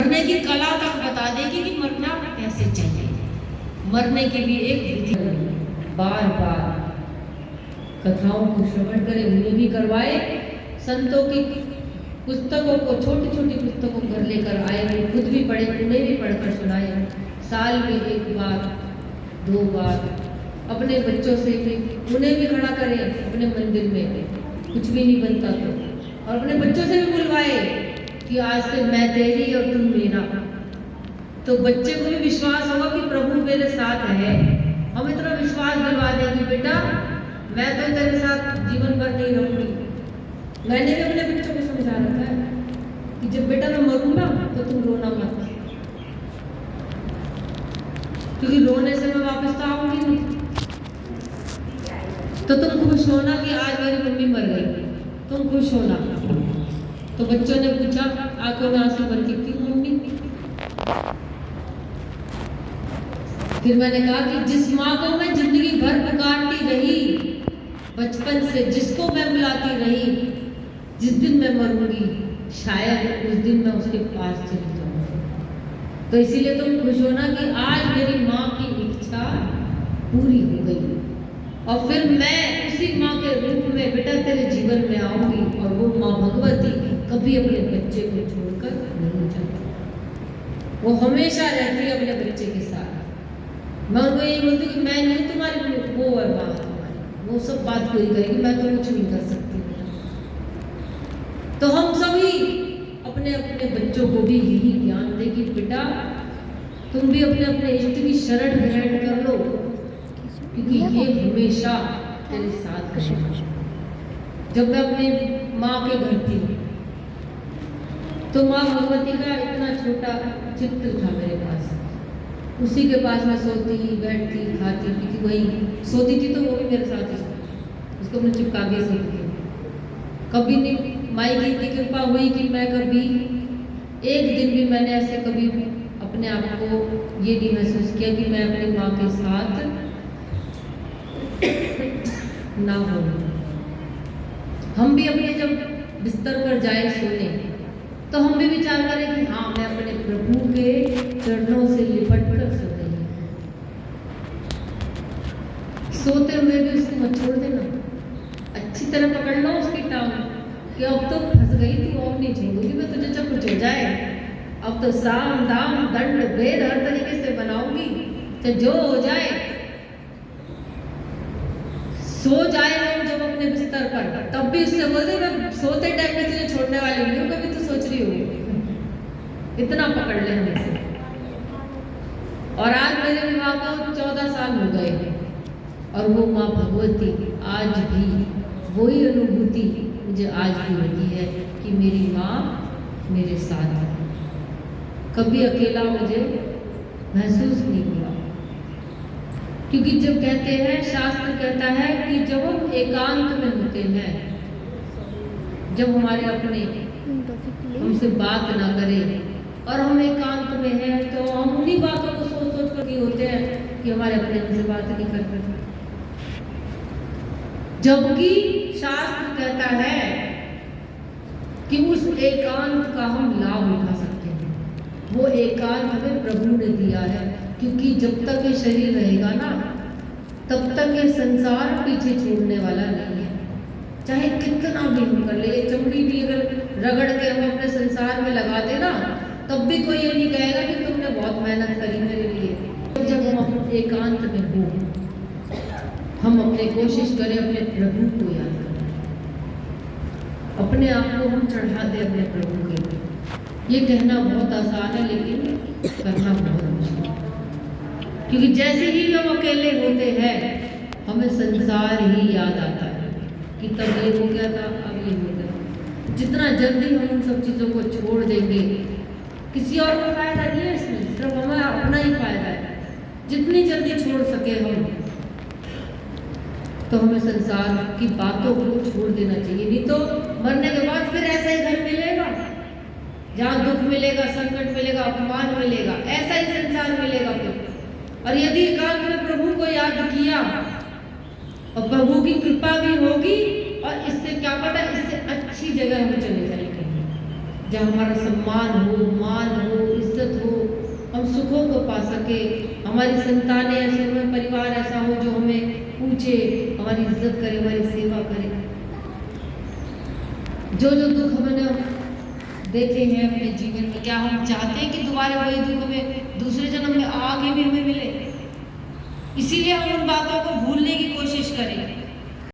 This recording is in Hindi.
मरने की कला तक बता देगी कि मरना कैसे चाहिए। मरने की भी एक विधि, बार बार कथाओं को श्रवण करें, उन्हें भी करवाए। संतों की पुस्तकों को, छोटी छोटी पुस्तकों को घर लेकर आए, वो खुद भी पढ़े, उन्हें भी पढ़कर सुनाए। साल में एक बार, 2 बार अपने बच्चों से भी, उन्हें भी खड़ा करें अपने मंदिर में, कुछ भी नहीं बनता तो, और अपने बच्चों से भी बुलवाए कि आज से मैं तेरी और तुम मेरा। तो बच्चे को भी विश्वास होगा कि प्रभु मेरे साथ है। हम इतना विश्वास दिलवा दें कि बेटा मैं तो तेरे साथ जीवन भर नहीं रहूंगी। मैंने भी अपने बच्चों को समझा रखा है कि जब बेटा मैं मरूंगा तो तुम रोना मत, क्योंकि रोने से मैं वापस तो आऊंगी नहीं। तो तुम खुश होना कि आज मेरी मम्मी मर गई, तुम खुश होना। तो बच्चों ने पूछा आंखों में आंसू भर के, क्यों मम्मी? फिर मैंने कहा कि जिस माँ को मैं जिंदगी भर पुकारती रही, बचपन से जिसको मैं बुलाती रही, जिस दिन मैं मरूंगी शायद उस दिन मैं उसके पास चली जाऊंगी। तो इसीलिए तुम खुश होना कि आज मेरी माँ की इच्छा पूरी हो गई, और फिर मैं उसी माँ के रूप में बेटा तेरे जीवन में आऊंगी। और वो माँ भगवती कभी अपने बच्चे को छोड़कर नहीं जाती, वो हमेशा रहती है अपने बच्चे के साथ। मैं उनको यही बोलती कि मैं नहीं तुम्हारी, वो है माँ तुम्हारी, वो सब बात पूरी करेगी, मैं तो कुछ नहीं कर सकती। तो हम सभी अपने अपने बच्चों को भी यही ज्ञान दें कि बेटा तुम भी अपने अपने इष्ट की शरण ग्रहण कर लो, क्योंकि ये हमेशा तेरे साथ रहेगा। जब मैं अपनी माँ के घर थी तो माँ भगवती का इतना छोटा चित्र था मेरे पास, उसी के पास मैं सोती, बैठती, खाती पीती, वही सोती थी तो वो भी मेरे साथ ही सोती, उसको मैं चिपका के सोती थी। कभी नहीं, माई की इतनी कृपा हुई कि मैं कभी एक दिन भी मैंने ऐसे कभी अपने आप को ये नहीं महसूस किया कि मैं अपनी माँ के साथ ना हो। हम भी अपने जब बिस्तर पर जाए सोने तो हम भी विचार करें कि हाँ मैं अपने प्रभु के चरणों से लिपट कर सो रही हूँ। सोते हुए भी उसको मत छोड़ देना, अच्छी तरह पकड़ लो उसकी टांग कि अब तो फंस गई तू, अब नहीं छोड़ूंगी मैं तुझे, जब कुछ हो जाए अब तो साम दाम दंड भेद हर तरीके से बनाऊंगी, तो जो हो जाए। सो जाए हम जब अपने बिस्तर पर, तब भी उससे बोलते मैं सोते टाइम में तुझे छोड़ने वाली नहीं हूँ, कभी तू सोच रही हो। इतना पकड़ ले हमसे। और आज मेरे विवाह को 14 साल हो गए हैं, और वो माँ भगवती आज भी वही अनुभूति मुझे आज भी होती है कि मेरी माँ मेरे साथ है। कभी अकेला मुझे महसूस नहीं हुआ, क्योंकि जब कहते हैं, शास्त्र कहता है कि जब हम एकांत में होते हैं, जब हमारे अपने हमसे बात ना करें और हम एकांत में हैं, तो हम उन्हीं बातों को सोच सोच कर ही होते हैं कि हमारे अपने हमसे बात नहीं कर रहे। जबकि शास्त्र कहता है कि उस एकांत का हम लाभ उठा सकते हैं। वो एकांत हमें प्रभु ने दिया है, क्योंकि जब तक ये शरीर रहेगा ना, तब तक ये संसार पीछे छोड़ने वाला नहीं है। चाहे कितना भी हम कर ले, ये चमड़ी भी अगर रगड़ के हम अपने संसार में लगा दे ना, तब भी कोई ये नहीं कहेगा कि तुमने बहुत मेहनत करी मेरे लिए। जब हम अपने एकांत में हो, हम अपने कोशिश करें अपने प्रभु को याद करें, अपने आप को हम चढ़ा दें अपने प्रभु के लिए। ये कहना बहुत आसान है, लेकिन करना बहुत मुश्किल है, क्योंकि जैसे ही हम अकेले होते हैं हमें संसार ही याद आता है कि तब ये हो गया था, अब ये हो गया। जितना जल्दी हम उन सब चीज़ों को छोड़ देंगे, किसी और का फायदा नहीं है इसमें, सिर्फ हमारा अपना ही फायदा है। जितनी जल्दी छोड़ सके हम, तो हमें संसार की बातों को छोड़ देना चाहिए। नहीं तो मरने के बाद फिर ऐसा ही घर मिलेगा जहाँ दुख मिलेगा, संकट मिलेगा, अपमान मिलेगा, ऐसा ही संसार मिलेगा फिर। और यदि एकांत में प्रभु को याद किया और प्रभु की कृपा भी होगी, और इससे क्या पता, इससे अच्छी जगह हम चले जाएंगे जहाँ हमारा सम्मान हो, मान हो, सके, हमारी संतानें ऐसे, हमारे परिवार ऐसा हो जो हमें पूछे, हमारी इज्जत करे, हमारी सेवा करे। जो जो दुख हमने देखे हैं अपने जीवन में, क्या हम चाहते हैं कि दोबारा वही दुख हमें दूसरे जन्म में आगे भी हमें मिले? इसीलिए हम उन बातों को भूलने की कोशिश करें।